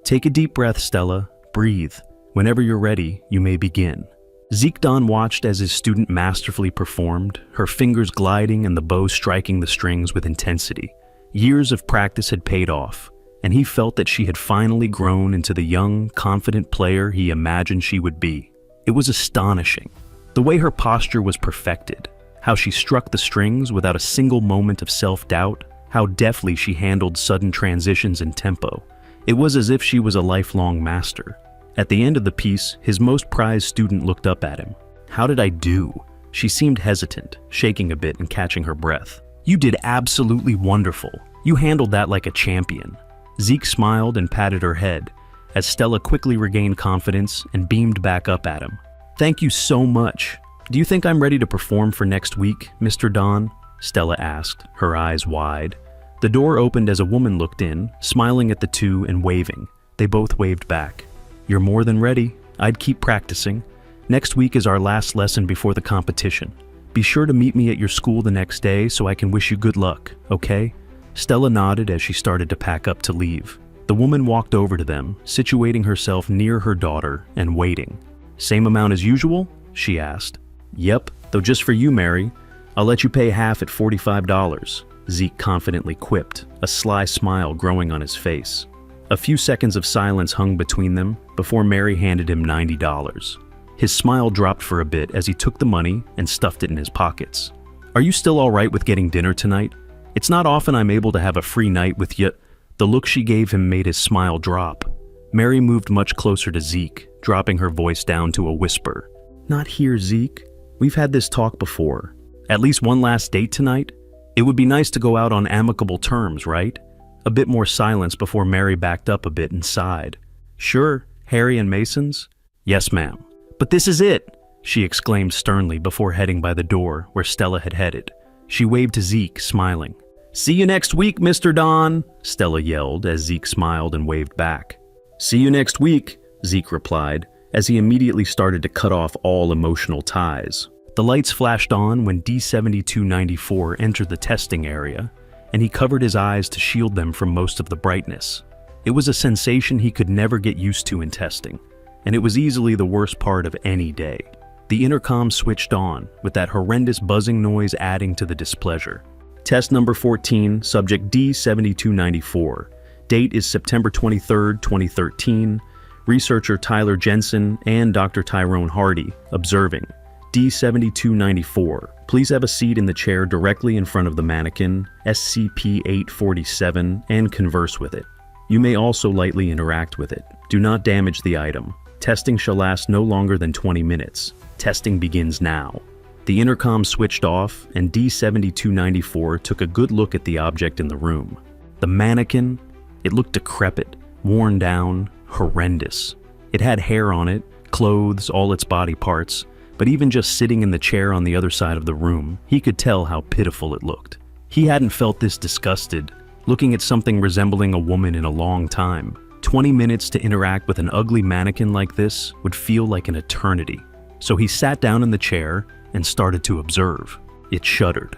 Take a deep breath, Stella. Breathe. Whenever you're ready, you may begin. Zeke Don watched as his student masterfully performed, her fingers gliding and the bow striking the strings with intensity. Years of practice had paid off, and he felt that she had finally grown into the young, confident player he imagined she would be. It was astonishing. The way her posture was perfected, how she struck the strings without a single moment of self-doubt, how deftly she handled sudden transitions and tempo. It was as if she was a lifelong master. At the end of the piece, his most prized student looked up at him. "How did I do?" She seemed hesitant, shaking a bit and catching her breath. "You did absolutely wonderful. You handled that like a champion." Zeke smiled and patted her head, as Stella quickly regained confidence and beamed back up at him. "Thank you so much. Do you think I'm ready to perform for next week, Mr. Don?" Stella asked, her eyes wide. The door opened as a woman looked in, smiling at the two and waving. They both waved back. "You're more than ready. I'd keep practicing. Next week is our last lesson before the competition. Be sure to meet me at your school the next day so I can wish you good luck, okay?" Stella nodded as she started to pack up to leave. The woman walked over to them, situating herself near her daughter and waiting. "Same amount as usual?" she asked. "Yep, though just for you, Mary. I'll let you pay half at $45, Zeke confidently quipped, a sly smile growing on his face. A few seconds of silence hung between them before Mary handed him $90. His smile dropped for a bit as he took the money and stuffed it in his pockets. "Are you still all right with getting dinner tonight? It's not often I'm able to have a free night with you." The look she gave him made his smile drop. Mary moved much closer to Zeke, dropping her voice down to a whisper. "Not here, Zeke. We've had this talk before. At least one last date tonight? It would be nice to go out on amicable terms, right?" A bit more silence before Mary backed up a bit and sighed. "Sure, Harry and Mason's?" "Yes, ma'am." "But this is it!" she exclaimed sternly before heading by the door where Stella had headed. She waved to Zeke, smiling. "See you next week, Mr. Don," Stella yelled as Zeke smiled and waved back. "See you next week," Zeke replied, as he immediately started to cut off all emotional ties. The lights flashed on when D-7294 entered the testing area, and he covered his eyes to shield them from most of the brightness. It was a sensation he could never get used to in testing, and it was easily the worst part of any day. The intercom switched on, with that horrendous buzzing noise adding to the displeasure. Test number 14, subject D-7294. Date is September 23, 2013. Researcher Tyler Jensen and Dr. Tyrone Hardy, observing. D-7294. Please have a seat in the chair directly in front of the mannequin, SCP-847, and converse with it. You may also lightly interact with it. Do not damage the item. Testing shall last no longer than 20 minutes. Testing begins now. The intercom switched off, and D-7294 took a good look at the object in the room. The mannequin, it looked decrepit, worn down, horrendous. It had hair on it, clothes, all its body parts, but even just sitting in the chair on the other side of the room, he could tell how pitiful it looked. He hadn't felt this disgusted, looking at something resembling a woman in a long time. 20 minutes to interact with an ugly mannequin like this would feel like an eternity. So he sat down in the chair and started to observe. It shuddered.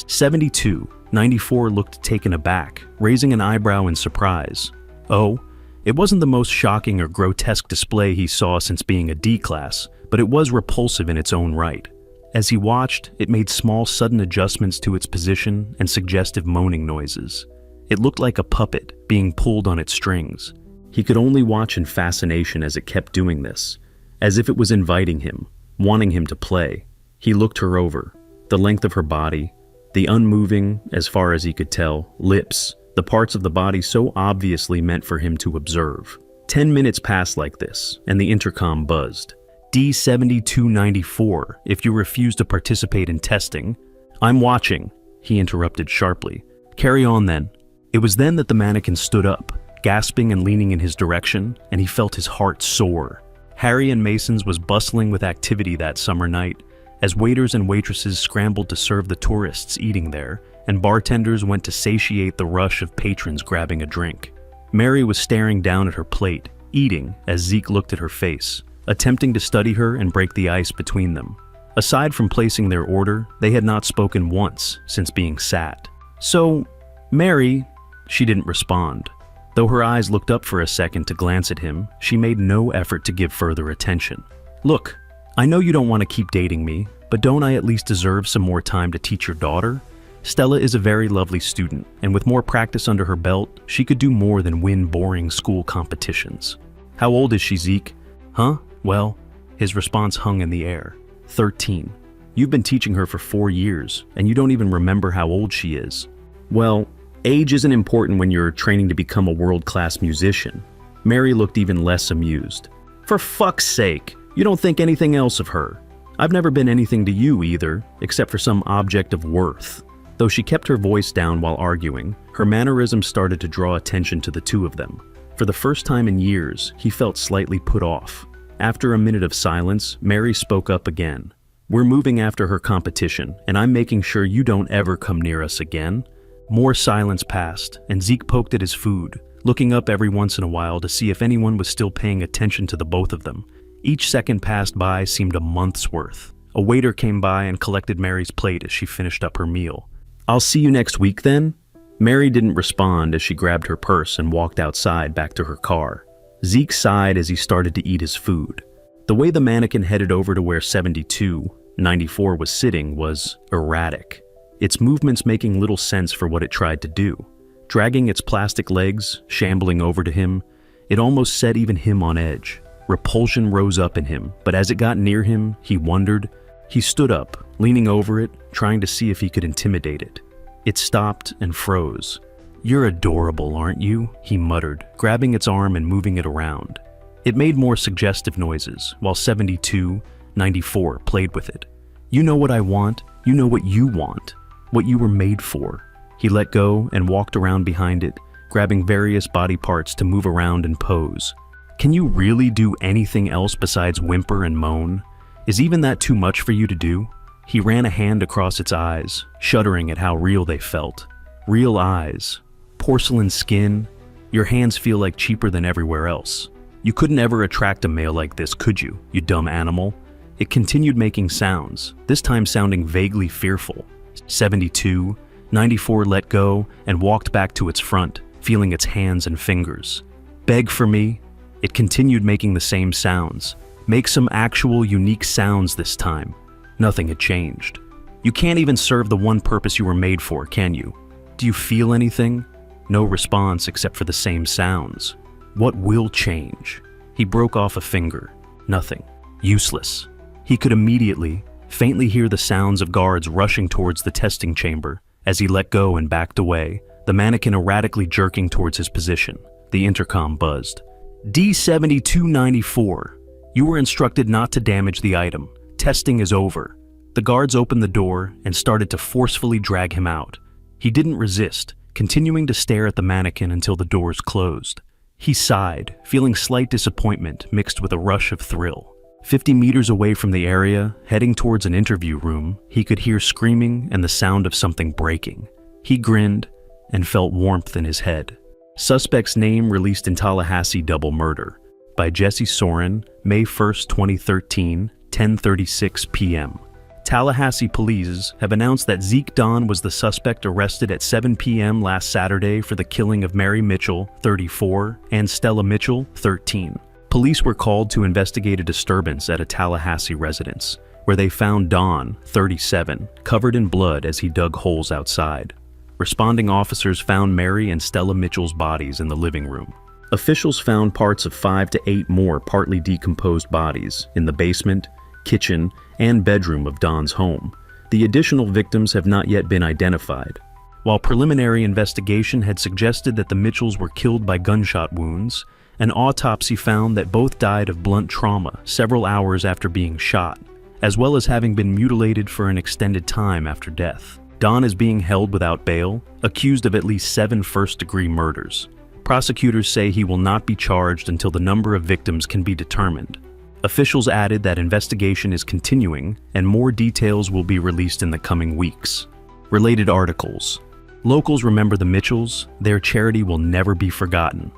7294 looked taken aback, raising an eyebrow in surprise. Oh, it wasn't the most shocking or grotesque display he saw since being a D-class, but it was repulsive in its own right. As he watched, it made small sudden adjustments to its position and suggestive moaning noises. It looked like a puppet being pulled on its strings. He could only watch in fascination as it kept doing this, as if it was inviting him, wanting him to play. He looked her over, the length of her body, the unmoving, as far as he could tell, lips, the parts of the body so obviously meant for him to observe. 10 minutes passed like this, and the intercom buzzed. D-7294, if you refuse to participate in testing. "I'm watching," he interrupted sharply. "Carry on then." It was then that the mannequin stood up, gasping and leaning in his direction, and he felt his heart soar. Harry and Mason's was bustling with activity that summer night, as waiters and waitresses scrambled to serve the tourists eating there, and bartenders went to satiate the rush of patrons grabbing a drink. Mary was staring down at her plate, eating as Zeke looked at her face, attempting to study her and break the ice between them. Aside from placing their order, they had not spoken once since being sat. "So, Mary," she didn't respond. Though her eyes looked up for a second to glance at him, she made no effort to give further attention. "Look, I know you don't want to keep dating me, but don't I at least deserve some more time to teach your daughter? Stella is a very lovely student, and with more practice under her belt, she could do more than win boring school competitions." "How old is she, Zeke?" "Huh? Well," his response hung in the air. 13. "You've been teaching her for 4 years, and you don't even remember how old she is." "Well, age isn't important when you're training to become a world-class musician." Mary looked even less amused. "For fuck's sake, you don't think anything else of her. I've never been anything to you either, except for some object of worth." Though she kept her voice down while arguing, her mannerisms started to draw attention to the two of them. For the first time in years, he felt slightly put off. After a minute of silence, Mary spoke up again. "We're moving after her competition, and I'm making sure you don't ever come near us again." More silence passed, and Zeke poked at his food, looking up every once in a while to see if anyone was still paying attention to the both of them. Each second passed by seemed a month's worth. A waiter came by and collected Mary's plate as she finished up her meal. "I'll see you next week then?" Mary didn't respond as she grabbed her purse and walked outside back to her car. Zeke sighed as he started to eat his food. The way the mannequin headed over to where 7294 was sitting was erratic, its movements making little sense for what it tried to do. Dragging its plastic legs, shambling over to him, it almost set even him on edge. Repulsion rose up in him, but as it got near him, he wondered. He stood up, leaning over it, trying to see if he could intimidate it. It stopped and froze. "You're adorable, aren't you?" he muttered, grabbing its arm and moving it around. It made more suggestive noises, while 7294 played with it. "You know what I want, you know what you want, what you were made for." He let go and walked around behind it, grabbing various body parts to move around and pose. "Can you really do anything else besides whimper and moan? Is even that too much for you to do?" He ran a hand across its eyes, shuddering at how real they felt. Real eyes. Porcelain skin. Your hands feel like cheaper than everywhere else. You couldn't ever attract a male like this, could you, you dumb animal? It continued making sounds, this time sounding vaguely fearful. 7294 let go and walked back to its front, feeling its hands and fingers. "Beg for me?" It continued making the same sounds. "Make some actual unique sounds this time." Nothing had changed. "You can't even serve the one purpose you were made for, can you? Do you feel anything?" No response except for the same sounds. "What will change?" He broke off a finger. Nothing. Useless. He could immediately, faintly hear the sounds of guards rushing towards the testing chamber. As he let go and backed away, the mannequin erratically jerking towards his position. The intercom buzzed. "D7294. You were instructed not to damage the item. Testing is over." The guards opened the door and started to forcefully drag him out. He didn't resist, continuing to stare at the mannequin until the doors closed. He sighed, feeling slight disappointment mixed with a rush of thrill. 50 meters away from the area, heading towards an interview room, he could hear screaming and the sound of something breaking. He grinned and felt warmth in his head. Suspect's name released in Tallahassee double murder by Jesse Soren, May 1st, 2013, 10:36 p.m. Tallahassee police have announced that Zeke Don was the suspect arrested at 7 p.m. last Saturday for the killing of Mary Mitchell, 34, and Stella Mitchell, 13. Police were called to investigate a disturbance at a Tallahassee residence, where they found Don, 37, covered in blood as he dug holes outside. Responding officers found Mary and Stella Mitchell's bodies in the living room. Officials found parts of 5 to 8 more partly decomposed bodies in the basement, kitchen, and bedroom of Don's home. The additional victims have not yet been identified. While preliminary investigation had suggested that the Mitchells were killed by gunshot wounds, an autopsy found that both died of blunt trauma several hours after being shot, as well as having been mutilated for an extended time after death. Don is being held without bail, accused of at least 7 first-degree murders. Prosecutors say he will not be charged until the number of victims can be determined. Officials added that investigation is continuing and more details will be released in the coming weeks. Related articles. Locals remember the Mitchells. Their charity will never be forgotten.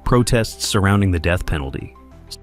Protests surrounding the death penalty.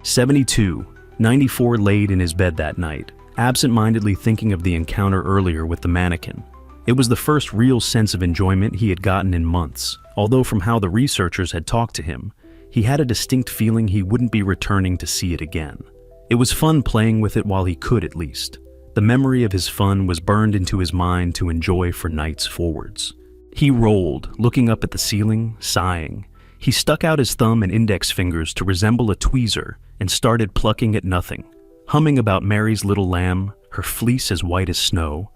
7294 laid in his bed that night, absent-mindedly thinking of the encounter earlier with the mannequin. It was the first real sense of enjoyment he had gotten in months, although from how the researchers had talked to him, he had a distinct feeling he wouldn't be returning to see it again. It was fun playing with it while he could, at least. The memory of his fun was burned into his mind to enjoy for nights forwards. He rolled, looking up at the ceiling, sighing. He stuck out his thumb and index fingers to resemble a tweezer and started plucking at nothing, humming about Mary's little lamb, her fleece as white as snow,